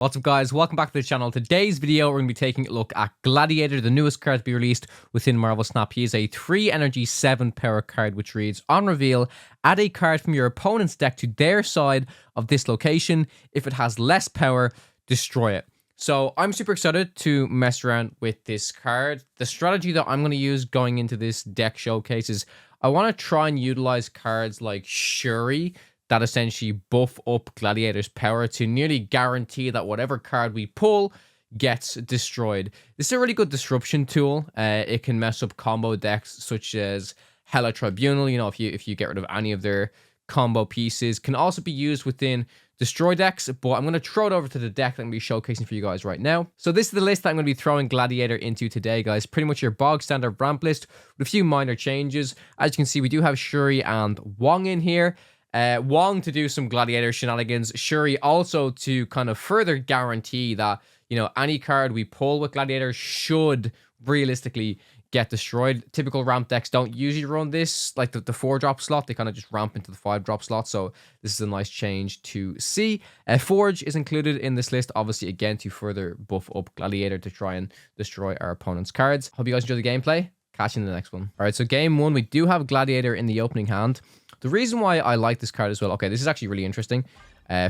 What's up guys, welcome back to the channel. Today's video we're going to be taking a look at Gladiator, the newest card to be released within Marvel Snap. He is a 3 energy 7 power card which reads, on reveal, add a card from your opponent's deck to their side of this location. If it has less power, destroy it. So I'm super excited to mess around with this card. The strategy that I'm going to use going into this deck showcase is I want to try and utilize cards like Shuri that essentially buff up Gladiator's power to nearly guarantee that whatever card we pull gets destroyed. This is a really good disruption tool. It can mess up combo decks such as Hela Tribunal, you know, if you get rid of any of their combo pieces. Can also be used within destroy decks, but I'm going to throw it over to the deck that I'm going to be showcasing for you guys right now. So this is the list that I'm going to be throwing Gladiator into today, guys. Pretty much your bog standard ramp list with a few minor changes. As you can see, we do have Shuri and Wong in here. Wong to do some Gladiator shenanigans, Shuri also to kind of further guarantee that, you know, any card we pull with Gladiator should realistically get destroyed. Typical ramp decks don't usually run this, like the 4-drop slot. They kind of just ramp into the 5-drop slot, so this is a nice change to see. Forge is included in this list, obviously, again, to further buff up Gladiator to try and destroy our opponent's cards. Hope you guys enjoy the gameplay. Catch you in the next one. All right, so game 1, we do have Gladiator in the opening hand. The reason why I like this card as well, okay, this is actually really interesting.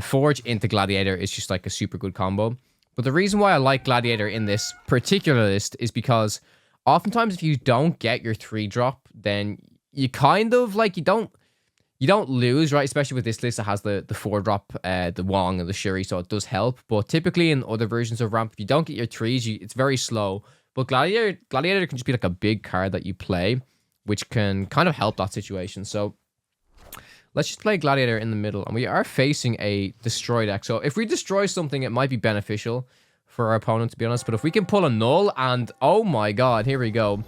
Forge into Gladiator is just like a super good combo. But the reason why I like Gladiator in this particular list is because oftentimes if you don't get your 3-drop, then you kind of like, you don't lose, right? Especially with this list that has the 4-drop, the Wong and the Shuri, so it does help. But typically in other versions of ramp, if you don't get your 3s, it's very slow. But Gladiator can just be like a big card that you play, which can kind of help that situation. So let's just play Gladiator in the middle, and we are facing a destroy deck. So if we destroy something, it might be beneficial for our opponent, to be honest. But if we can pull a null, and oh my god, here we go.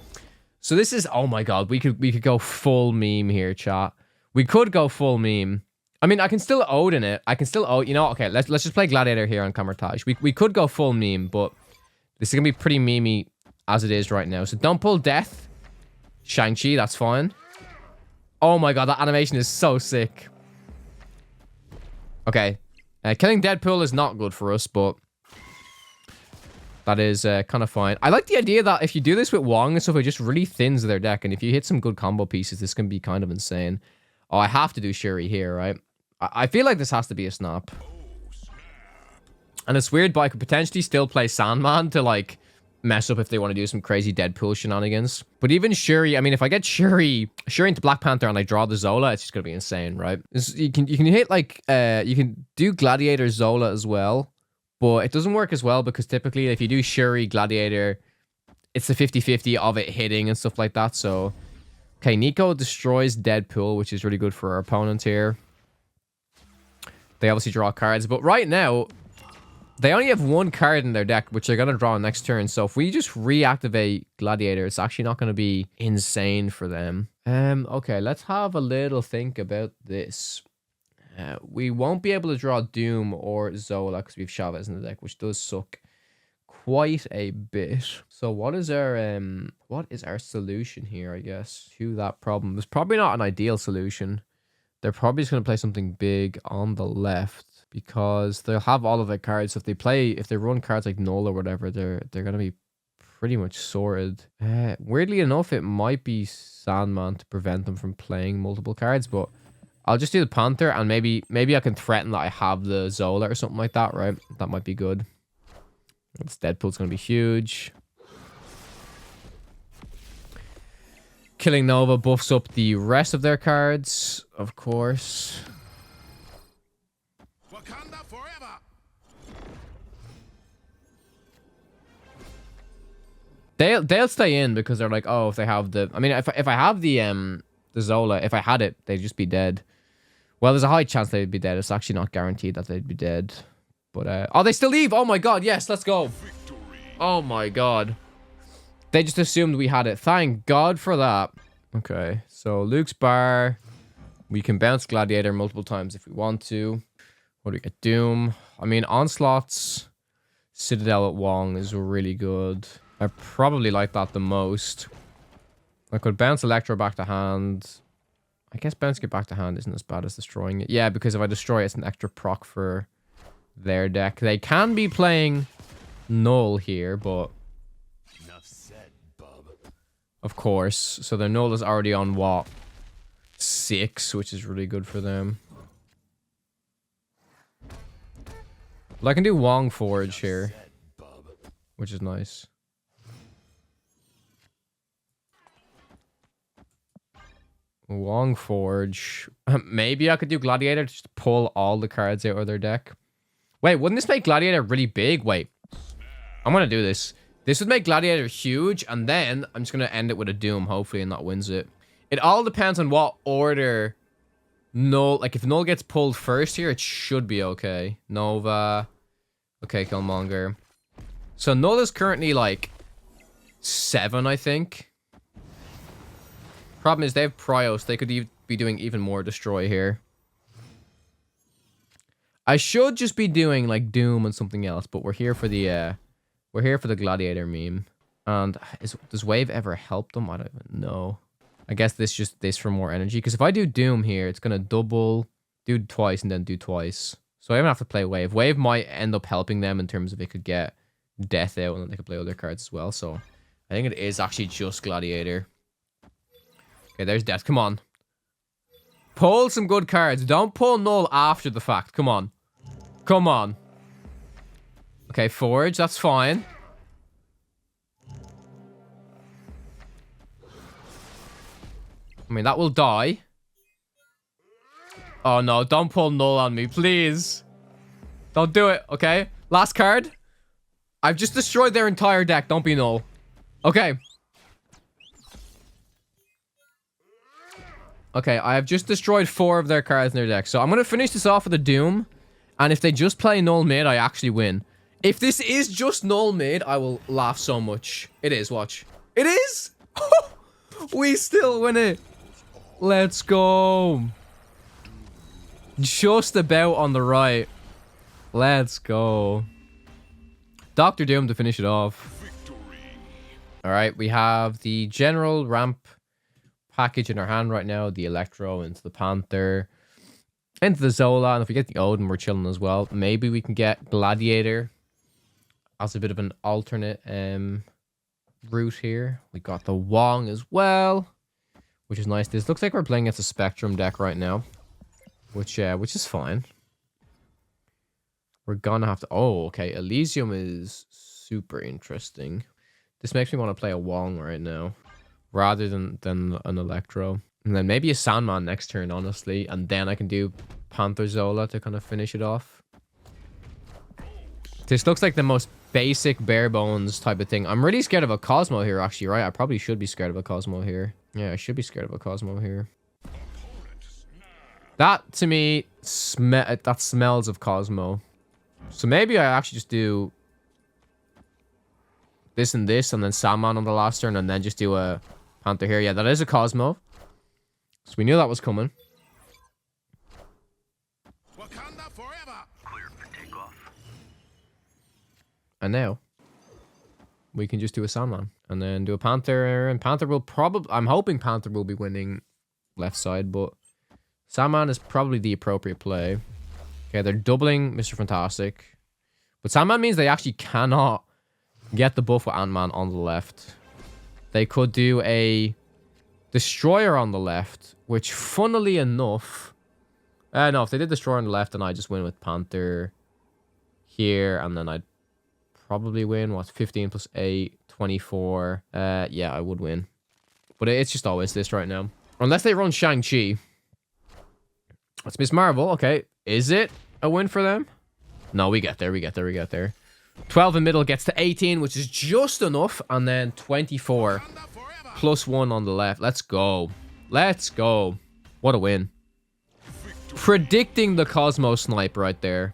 So this is, oh my god, we could go full meme here, chat. We could go full meme. I mean, I can still Odin it. I can still Odin, you know, okay, let's just play Gladiator here on Camertage. We could go full meme, but this is gonna be pretty memey as it is right now. So don't pull Death. Shang-Chi, that's fine. Oh my god, that animation is so sick. Okay. Killing Deadpool is not good for us, but that is kind of fine. I like the idea that if you do this with Wong and stuff, it just really thins their deck. And if you hit some good combo pieces, this can be kind of insane. Oh, I have to do Shuri here, right? I feel like this has to be a snap. And it's weird, but I could potentially still play Sandman to, like, mess up if they want to do some crazy Deadpool shenanigans. But even Shuri, I mean, if I get Shuri into Black Panther and I draw the Zola, it's just gonna be insane, right? You can hit like you can do Gladiator Zola as well, but it doesn't work as well because typically if you do Shuri Gladiator, it's the 50-50 of it hitting and stuff like that. So okay, Nico destroys Deadpool, which is really good for our opponent here. They obviously draw cards, but right now they only have 1 card in their deck, which they're going to draw next turn. So if we just reactivate Gladiator, it's actually not going to be insane for them. Okay, let's have a little think about this. We won't be able to draw Doom or Zola because we have Chavez in the deck, which does suck quite a bit. So what is our solution here, I guess, to that problem? It's probably not an ideal solution. They're probably just going to play something big on the left, because they'll have all of their cards. So if they run cards like Null or whatever, they're gonna be pretty much sorted. Weirdly enough, it might be Sandman to prevent them from playing multiple cards, but I'll just do the Panther, and maybe I can threaten that I have the Zola or something like that, right? That might be good. This Deadpool's gonna be huge. Killing Nova buffs up the rest of their cards, of course. They'll stay in because they're like, oh, if they have the, I mean, if I have the Zola, if I had it, they'd just be dead. Well, there's a high chance they'd be dead. It's actually not guaranteed that they'd be dead. But oh, they still leave. Oh my god, yes, let's go. Oh my god. They just assumed we had it. Thank god for that. Okay, so Luke's bar. We can bounce Gladiator multiple times if we want to. What do we get? Doom. I mean, Onslaught's Citadel at Wong is really good. I probably like that the most. I could bounce Electro back to hand. I guess bouncing it back to hand isn't as bad as destroying it. Yeah, because if I destroy it, it's an extra proc for their deck. They can be playing Null here, but Enough said, bub. of course. So their Null is already on what? 6, which is really good for them. Well, I can do Wong Forge here, which is nice. Wong Forge. Maybe I could do Gladiator just to pull all the cards out of their deck. Wait, wouldn't this make Gladiator really big? Wait. I'm going to do this. This would make Gladiator huge, and then I'm just going to end it with a Doom, hopefully, and that wins it. It all depends on what order Null... Like, if Null gets pulled first here, it should be okay. Nova. Okay, Killmonger. So Null is currently, like, 7, I think. Problem is, they have Prios. They could be doing even more Destroy here. I should just be doing, like, Doom and something else, but we're here for the Gladiator meme. And does Wave ever help them? I don't even know. I guess this for more energy. Because if I do Doom here, it's going to double, do twice, and then do twice. So I don't have to play Wave. Wave might end up helping them in terms of it could get Death out, and then they could play other cards as well. So I think it is actually just Gladiator. Okay, there's Death. Come on. Pull some good cards. Don't pull Null after the fact. Come on. Come on. Okay, Forge. That's fine. I mean, that will die. Oh, no. Don't pull Null on me, please. Don't do it, okay? Last card. I've just destroyed their entire deck. Don't be Null. Okay. Okay, I have just destroyed 4 of their cards in their deck. So I'm going to finish this off with a Doom. And if they just play Null mid, I actually win. If this is just Null mid, I will laugh so much. It is, watch. It is! We still win it. Let's go. Just about on the right. Let's go. Dr. Doom to finish it off. Alright, we have the general ramp package in our hand right now. The Electro into the Panther. Into the Zola. And if we get the Odin, we're chilling as well. Maybe we can get Gladiator as a bit of an alternate route here. We got the Wong as well, which is nice. This looks like we're playing against a Spectrum deck right now, which is fine. We're gonna have to... Oh, okay. Elysium is super interesting. This makes me want to play a Wong right now, rather than an Electro. And then maybe a Sandman next turn, honestly. And then I can do Panther Zola to kind of finish it off. This looks like the most basic bare bones type of thing. I'm really scared of a Cosmo here, actually, right? I probably should be scared of a Cosmo here. Yeah, I should be scared of a Cosmo here. That, to me, that smells of Cosmo. So maybe I actually just do this and then Sandman on the last turn, and then just do a Panther here. Yeah, that is a Cosmo. So we knew that was coming. Wakanda forever. Clear for takeoff. And now we can just do a Sandman and then do a Panther, and Panther will probably... I'm hoping Panther will be winning left side, but Sandman is probably the appropriate play. Okay, they're doubling Mr. Fantastic. But Sandman means they actually cannot get the buff with Ant-Man on the left. They could do a Destroyer on the left, which, funnily enough... no, if they did Destroyer on the left, then I just win with Panther here, and then I'd probably win. What, 15 plus 8, 24. Yeah, I would win. But it's just always this right now. Unless they run Shang-Chi. That's Miss Marvel. Okay, is it a win for them? No, we get there. 12 in middle gets to 18, which is just enough. And then 24 plus 1 on the left. Let's go. Let's go. What a win. Predicting the Cosmo snipe right there.